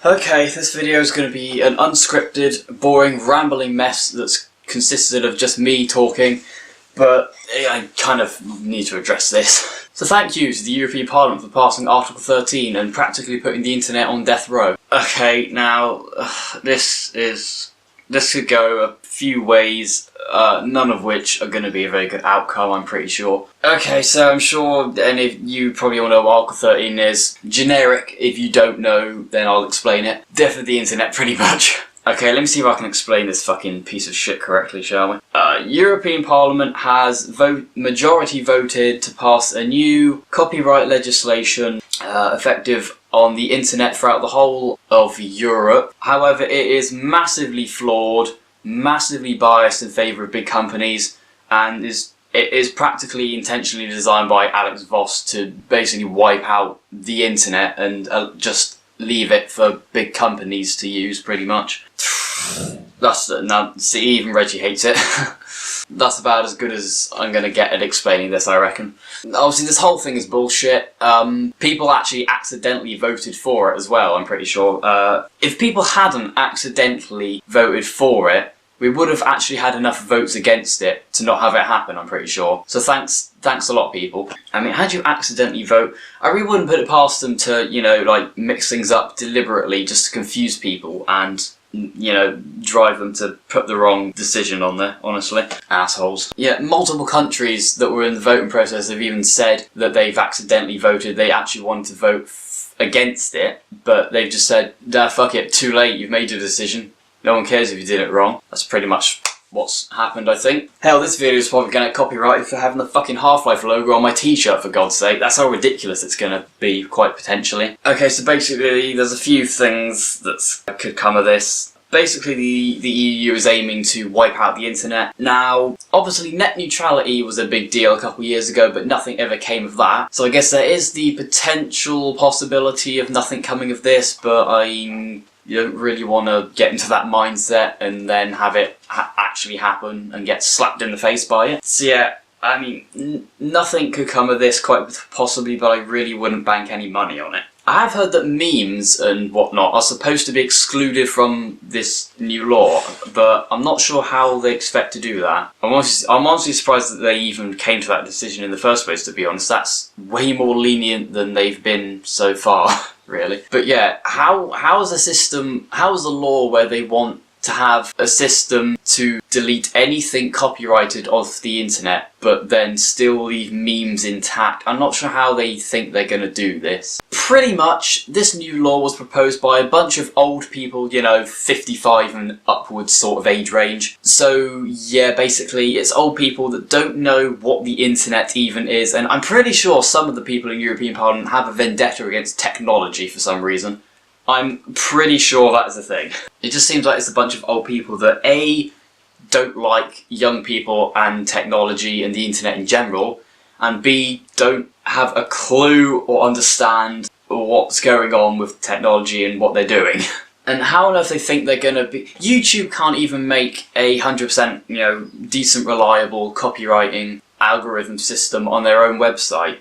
Okay, this video is going to be an unscripted, boring, rambling mess that's consisted of just me talking, but I kind of need to address this. So thank you to the European Parliament for passing Article 13 and practically putting the internet on death row. Okay, now, this could go a few ways, none of which are going to be a very good outcome, I'm pretty sure. Okay, so I'm sure any of you probably all know what Article 13 is. Generic, if you don't know, then I'll explain it. Death of the internet, pretty much. Okay, let me see if I can explain this fucking piece of shit correctly, shall we? European Parliament has majority voted to pass a new copyright legislation effective on the internet throughout the whole of Europe. However, it is massively flawed, massively biased in favour of big companies, and it is practically intentionally designed by Alex Voss to basically wipe out the internet and just leave it for big companies to use, pretty much. Now, see, even Reggie hates it. That's about as good as I'm going to get at explaining this, I reckon. Obviously, this whole thing is bullshit. People actually accidentally voted for it as well, I'm pretty sure. If people hadn't accidentally voted for it, we would have actually had enough votes against it to not have it happen, I'm pretty sure. So thanks a lot, people. I mean, had you accidentally vote, I really wouldn't put it past them to, you know, like, mix things up deliberately just to confuse people and, you know, drive them to put the wrong decision on there, honestly. Assholes. Yeah, multiple countries that were in the voting process have even said that they've accidentally voted, they actually wanted to vote against it, but they've just said, nah, fuck it, too late, you've made your decision. No one cares if you did it wrong. That's pretty much what's happened, I think. Hell, this video is probably going to get copyrighted for having the fucking Half-Life logo on my t-shirt, for God's sake. That's how ridiculous it's going to be, quite potentially. Okay, so basically, there's a few things that could come of this. Basically, the EU is aiming to wipe out the internet. Now, obviously, net neutrality was a big deal a couple of years ago, but nothing ever came of that. So I guess there is the potential possibility of nothing coming of this, but you don't really want to get into that mindset and then have it actually happen and get slapped in the face by it. So yeah, I mean, nothing could come of this quite possibly, but I really wouldn't bank any money on it. I have heard that memes and whatnot are supposed to be excluded from this new law, but I'm not sure how they expect to do that. I'm honestly surprised that they even came to that decision in the first place, to be honest. That's way more lenient than they've been so far. Really. But yeah, how is the law where they want to have a system to delete anything copyrighted off the internet, but then still leave memes intact? I'm not sure how they think they're going to do this. Pretty much, this new law was proposed by a bunch of old people, you know, 55 and upwards sort of age range. So yeah, basically, it's old people that don't know what the internet even is, and I'm pretty sure some of the people in European Parliament have a vendetta against technology for some reason. I'm pretty sure that's a thing. It just seems like it's a bunch of old people that A, don't like young people and technology and the internet in general, and B, don't have a clue or understand what's going on with technology and what they're doing. And how on earth they think they're gonna be... YouTube can't even make a 100%, you know, decent, reliable copywriting algorithm system on their own website.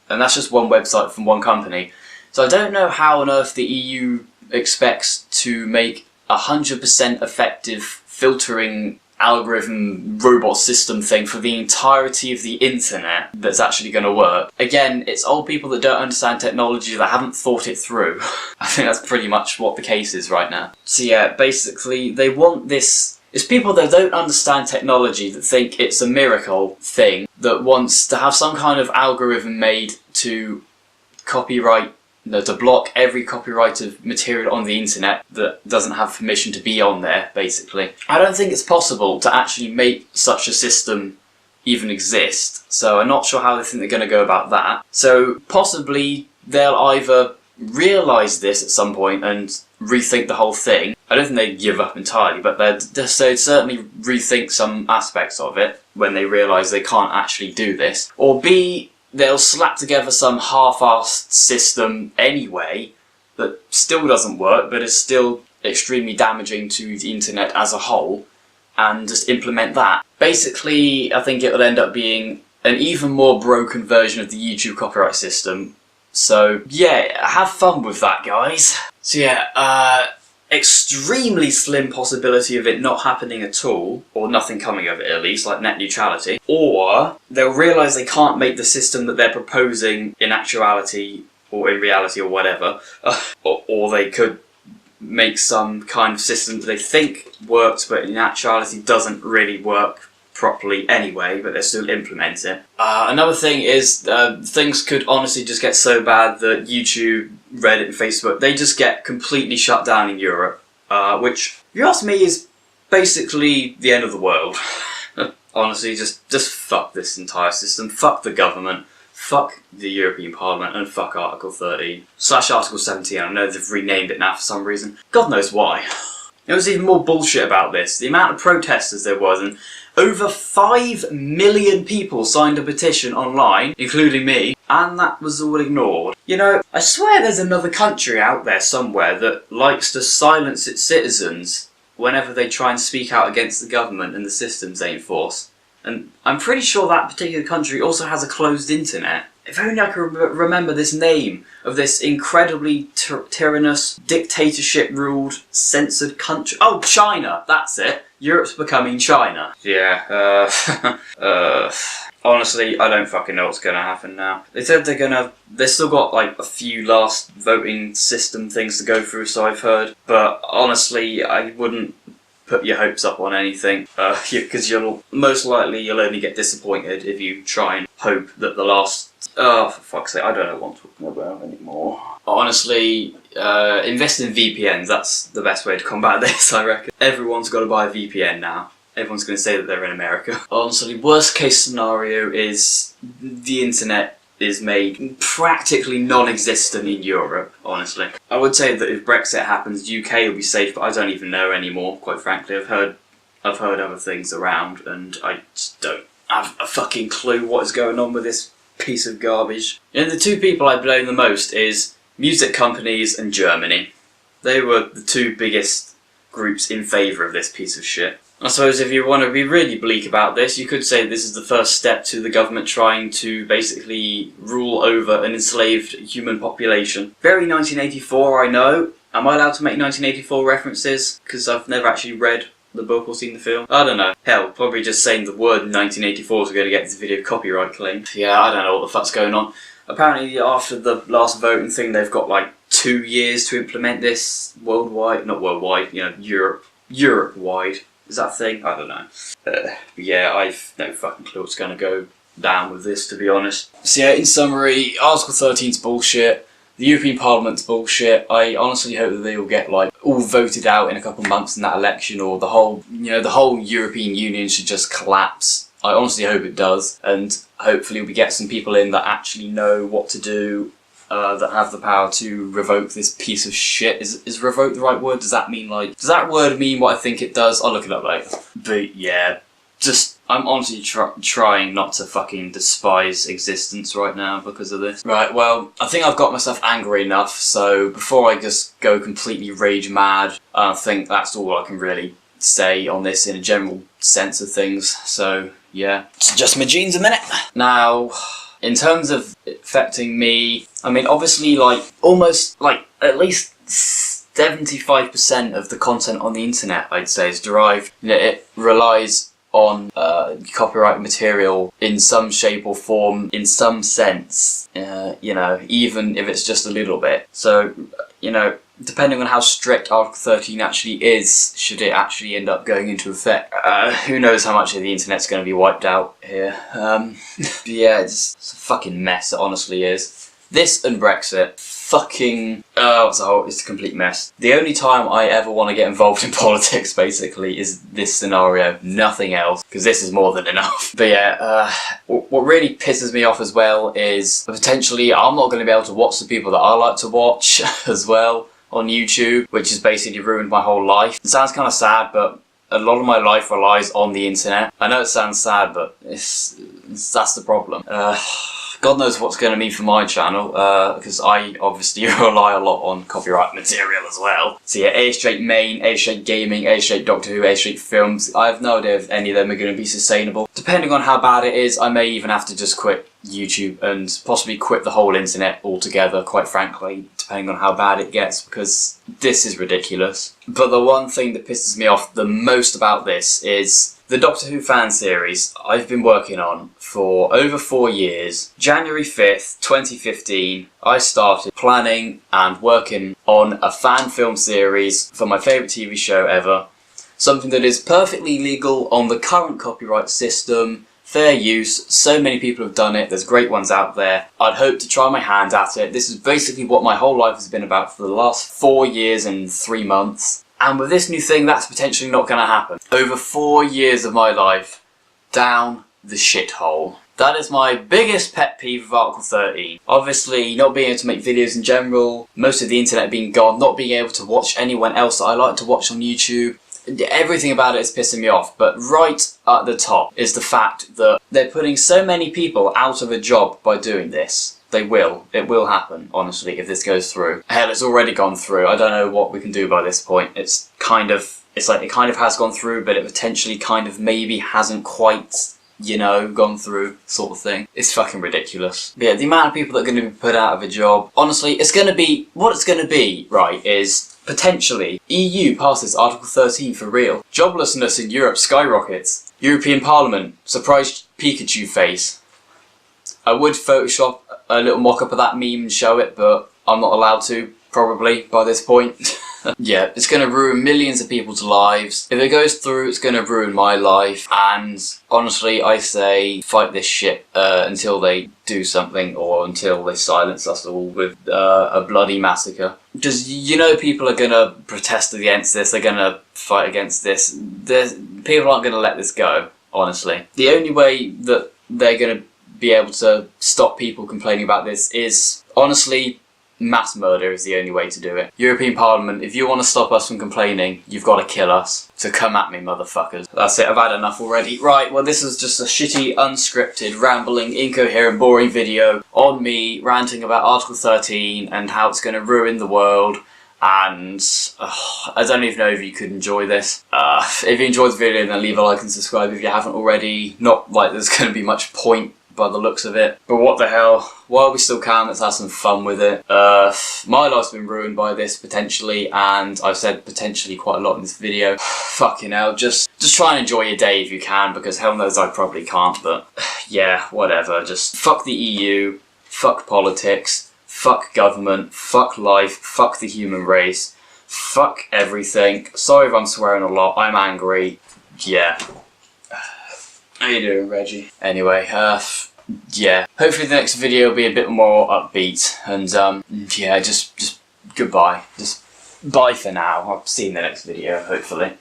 And that's just one website from one company. So I don't know how on earth the EU expects to make a 100% effective filtering algorithm robot system thing for the entirety of the internet that's actually going to work. Again, it's old people that don't understand technology that haven't thought it through. I think that's pretty much what the case is right now. So yeah, basically they want this... It's people that don't understand technology that think it's a miracle thing that wants to have some kind of algorithm made to copyright, to block every copyrighted material on the internet that doesn't have permission to be on there, basically. I don't think it's possible to actually make such a system even exist, so I'm not sure how they think they're going to go about that. So possibly they'll either realise this at some point and rethink the whole thing. I don't think they'd give up entirely, but they'd certainly rethink some aspects of it when they realise they can't actually do this. Or B, they'll slap together some half-assed system anyway that still doesn't work, but is still extremely damaging to the internet as a whole, and just implement that. Basically, I think it will end up being an even more broken version of the YouTube copyright system. So yeah, have fun with that, guys. So yeah, extremely slim possibility of it not happening at all, or nothing coming of it at least, like net neutrality, or they'll realise they can't make the system that they're proposing in actuality, or in reality, or whatever, or they could make some kind of system that they think works, but in actuality doesn't really work properly anyway, but they're still implementing it. Another thing is things could honestly just get so bad that YouTube, Reddit and Facebook, they just get completely shut down in Europe, which, if you ask me, is basically the end of the world. Honestly, just fuck this entire system, fuck the government, fuck the European Parliament, and fuck Article 13. / Article 17, I know they've renamed it now for some reason. God knows why. There was even more bullshit about this. The amount of protesters there was, and over 5 million people signed a petition online, including me, and that was all ignored. You know, I swear there's another country out there somewhere that likes to silence its citizens whenever they try and speak out against the government and the systems they enforce. And I'm pretty sure that particular country also has a closed internet. If only I could remember this name of this incredibly tyrannous, dictatorship-ruled, censored country. Oh, China! That's it! Europe's becoming China. Yeah, honestly, I don't fucking know what's gonna happen now. They said they've still got like a few last voting system things to go through, so I've heard. But honestly, I wouldn't put your hopes up on anything, because you'll only get disappointed if you try and hope that the last... Oh, for fuck's sake, I don't know what I'm talking about anymore. Honestly, invest in VPNs, that's the best way to combat this, I reckon. Everyone's got to buy a VPN now. Everyone's going to say that they're in America. Honestly, worst case scenario is the internet is made practically non-existent in Europe, honestly. I would say that if Brexit happens, UK will be safe, but I don't even know anymore, quite frankly. I've heard other things around, and I just don't have a fucking clue what is going on with this piece of garbage. And the two people I blame the most is music companies and Germany. They were the two biggest groups in favour of this piece of shit. I suppose if you want to be really bleak about this, you could say this is the first step to the government trying to basically rule over an enslaved human population. Very 1984, I know. Am I allowed to make 1984 references? Because I've never actually read the book or seen the film. I don't know. Hell, probably just saying the word 1984 is going to get this video copyright claimed. Yeah, I don't know what the fuck's going on. Apparently after the last voting thing, they've got like 2 years to implement this worldwide. Not worldwide, you know, Europe-wide. Is that a thing? I don't know. Yeah, I've no fucking clue what's going to go down with this, to be honest. So yeah, in summary, Article 13's bullshit. The European Parliament's bullshit. I honestly hope that they will get like all voted out in a couple of months in that election, or the whole European Union should just collapse. I honestly hope it does, and hopefully we get some people in that actually know what to do, that have the power to revoke this piece of shit. Is revoke the right word? Does that word mean what I think it does? I'll look it up later. But yeah, I'm honestly trying not to fucking despise existence right now because of this. Right, well, I think I've got myself angry enough, so before I just go completely rage mad, I think that's all I can really say on this in a general sense of things. So yeah, it's just my genes a minute. Now, in terms of affecting me, I mean, obviously, almost at least 75% of the content on the internet, I'd say, is derived. It relies on copyright material in some shape or form, in some sense, even if it's just a little bit. So, depending on how strict Article 13 actually is, should it actually end up going into effect, who knows how much of the internet's going to be wiped out here. Yeah, it's a fucking mess, it honestly is. This and Brexit, it's a complete mess. The only time I ever want to get involved in politics, basically, is this scenario, nothing else, because this is more than enough. But yeah, what really pisses me off as well is potentially I'm not going to be able to watch the people that I like to watch as well on YouTube, which has basically ruined my whole life. It sounds kind of sad, but a lot of my life relies on the internet. I know it sounds sad, but that's the problem. God knows what's going to mean for my channel, because I obviously rely a lot on copyright material as well. So yeah, A Straight Main, A Straight Gaming, A Straight Doctor Who, A Straight Films. I have no idea if any of them are going to be sustainable. Depending on how bad it is, I may even have to just quit YouTube and possibly quit the whole internet altogether, quite frankly. depending on how bad it gets, because this is ridiculous. But the one thing that pisses me off the most about this is the Doctor Who fan series I've been working on for over 4 years. January 5th, 2015, I started planning and working on a fan film series for my favourite TV show ever. Something that is perfectly legal on the current copyright system, fair use, so many people have done it, there's great ones out there. I'd hope to try my hand at it. This is basically what my whole life has been about for the last 4 years and 3 months. And with this new thing, that's potentially not going to happen. Over 4 years of my life, down the shithole. That is my biggest pet peeve of Article 13. Obviously, not being able to make videos in general, most of the internet being gone, not being able to watch anyone else that I like to watch on YouTube. Everything about it is pissing me off, but right at the top is the fact that they're putting so many people out of a job by doing this. They will. It will happen, honestly, if this goes through. Hell, it's already gone through. I don't know what we can do by this point. It's like it kind of has gone through, but it potentially kind of maybe hasn't quite, you know, gone through, sort of thing. It's fucking ridiculous. But yeah, the amount of people that are going to be put out of a job, honestly, it's going to be, what it's going to be, right, is potentially, EU passes Article 13 for real. Joblessness in Europe skyrockets. European Parliament, surprised Pikachu face. I would Photoshop a little mock-up of that meme and show it, but I'm not allowed to, probably, by this point. Yeah, it's going to ruin millions of people's lives. If it goes through, it's going to ruin my life. And honestly, I say fight this shit until they do something, or until they silence us all with a bloody massacre. Because you know people are going to protest against this, they're going to fight against this. People aren't going to let this go, honestly. The only way that they're going to be able to stop people complaining about this is, honestly, mass murder is the only way to do it. European Parliament, if you want to stop us from complaining, you've got to kill us. So come at me, motherfuckers. That's it, I've had enough already. Right, well this is just a shitty, unscripted, rambling, incoherent, boring video on me ranting about Article 13 and how it's going to ruin the world. And I don't even know if you could enjoy this. If you enjoyed the video, then leave a like and subscribe if you haven't already. Not like there's going to be much point by the looks of it. But what the hell, while we still can, let's have some fun with it. My life's been ruined by this, potentially, and I've said potentially quite a lot in this video. Fucking hell, just try and enjoy your day if you can, because hell knows I probably can't, but yeah, whatever. Just fuck the EU, fuck politics, fuck government, fuck life, fuck the human race, fuck everything. Sorry if I'm swearing a lot, I'm angry. Yeah. How you doing, Reggie? Anyway, yeah. Hopefully the next video will be a bit more upbeat, and yeah, just goodbye. Just bye for now. I'll see you in the next video, hopefully.